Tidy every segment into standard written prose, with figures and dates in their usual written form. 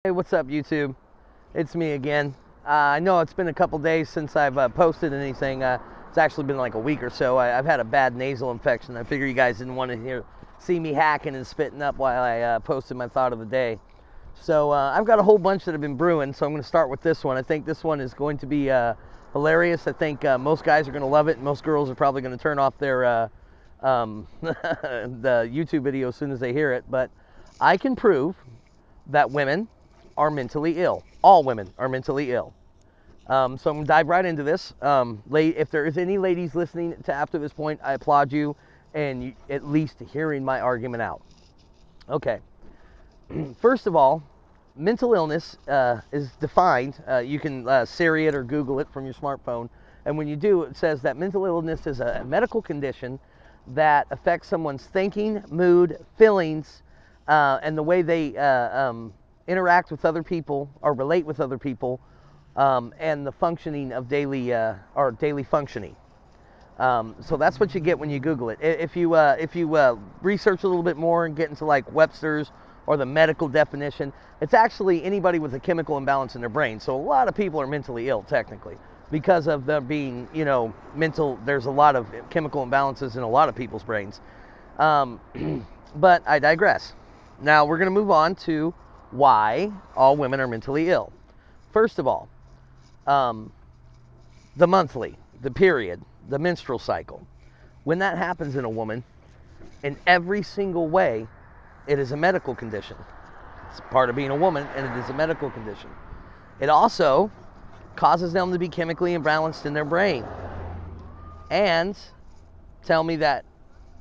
Hey, what's up, YouTube? It's me again. I know it's been a couple days since I've posted anything. It's actually been like a week or so. I've had a bad nasal infection. I figure you guys didn't want to see me hacking and spitting up while I posted my thought of the day. So I've got a whole bunch that have been brewing, so I'm going to start with this one. I think this one is going to be hilarious. I think most guys are going to love it. Most girls are probably going to turn off their the YouTube video as soon as they hear it. But I can prove that women are mentally ill. All women are mentally ill. So I'm going to dive right into this. If there is any ladies listening to after this point, I applaud you and at least hearing my argument out. Okay. First of all, mental illness is defined. You can Siri it or Google it from your smartphone. And when you do, it says that mental illness is a medical condition that affects someone's thinking, mood, feelings, and the way they interact with other people or relate with other people, and the functioning of daily functioning. So that's what you get when you Google it. If you research a little bit more and get into like Webster's or the medical definition, it's actually anybody with a chemical imbalance in their brain. So a lot of people are mentally ill technically because of them being, mental. There's a lot of chemical imbalances in a lot of people's brains. But I digress. Now we're going to move on to why all women are mentally ill. First of all, the monthly, the period, the menstrual cycle. When that happens in a woman, in every single way, it is a medical condition. It's part of being a woman, and it is a medical condition. It also causes them to be chemically imbalanced in their brain. And tell me that,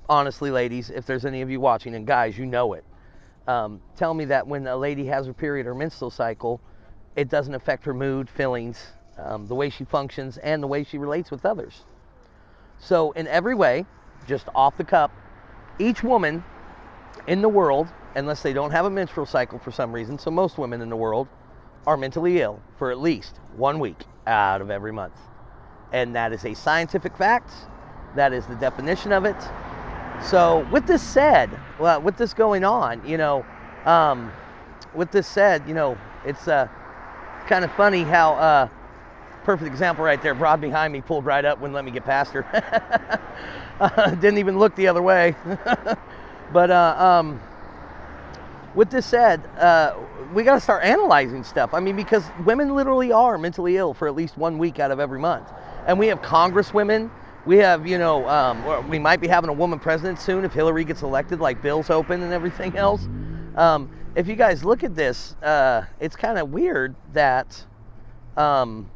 honestly, ladies, if there's any of you watching, and guys, you know it, tell me that when a lady has her period or menstrual cycle, it doesn't affect her mood, feelings, the way she functions, and the way she relates with others. So in every way, just off the cup, each woman in the world, unless they don't have a menstrual cycle for some reason, so most women in the world are mentally ill for at least 1 week out of every month. And that is a scientific fact. That is the definition of it. So with this said, well, with this going on, with this said, it's kind of funny how, perfect example right there, broad behind me pulled right up, wouldn't let me get past her. Didn't even look the other way. But with this said, we got to start analyzing stuff. I mean, because women literally are mentally ill for at least 1 week out of every month. And we have congresswomen. We have, we might be having a woman president soon if Hillary gets elected, like Bill's open and everything else. If you guys look at this, it's kind of weird that, women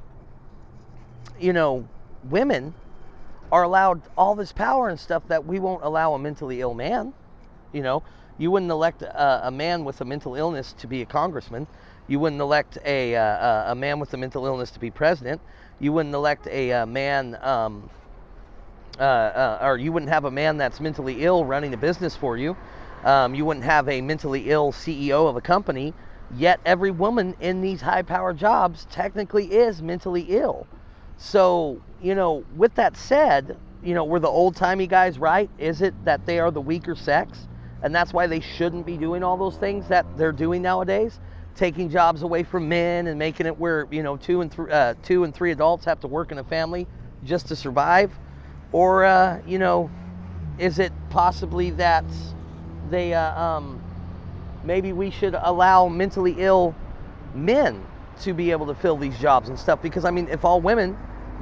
are allowed all this power and stuff that we won't allow a mentally ill man. You wouldn't elect a man with a mental illness to be a congressman. You wouldn't elect a man with a mental illness to be president. You wouldn't elect a man, or you wouldn't have a man that's mentally ill running a business for you. You wouldn't have a mentally ill CEO of a company. Yet every woman in these high-powered jobs technically is mentally ill. So, with that said, were the old-timey guys right? Is it that they are the weaker sex? And that's why they shouldn't be doing all those things that they're doing nowadays? Taking jobs away from men and making it where, 2 and 3 adults have to work in a family just to survive? Or, is it possibly that they, maybe we should allow mentally ill men to be able to fill these jobs and stuff? Because, I mean, if all women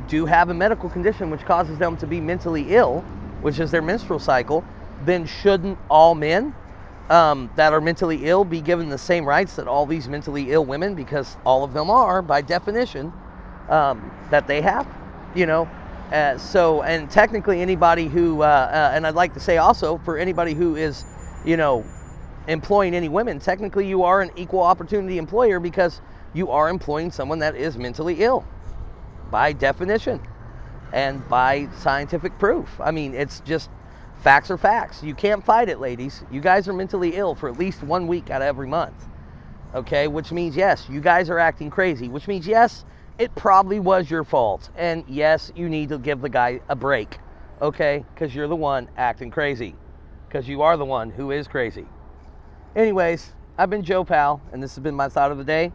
do have a medical condition which causes them to be mentally ill, which is their menstrual cycle, then shouldn't all men that are mentally ill be given the same rights that all these mentally ill women, because all of them are, by definition, that they have, so, and technically anybody who, and I'd like to say also, for anybody who is, employing any women, technically you are an equal opportunity employer because you are employing someone that is mentally ill, by definition, and by scientific proof. I mean, it's just, facts are facts. You can't fight it, ladies. You guys are mentally ill for at least 1 week out of every month. Okay, which means, yes, you guys are acting crazy, which means, yes, it probably was your fault. And yes, you need to give the guy a break, okay? Because you're the one acting crazy. Because you are the one who is crazy. Anyways, I've been Joe Powell, and this has been my thought of the day.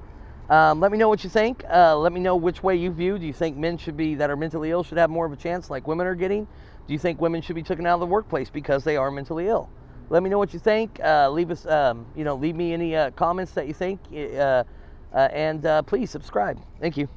Let me know what you think. Let me know which way you view. Do you think men that are mentally ill should have more of a chance like women are getting? Do you think women should be taken out of the workplace because they are mentally ill? Let me know what you think. Leave me any comments that you think, and please subscribe. Thank you.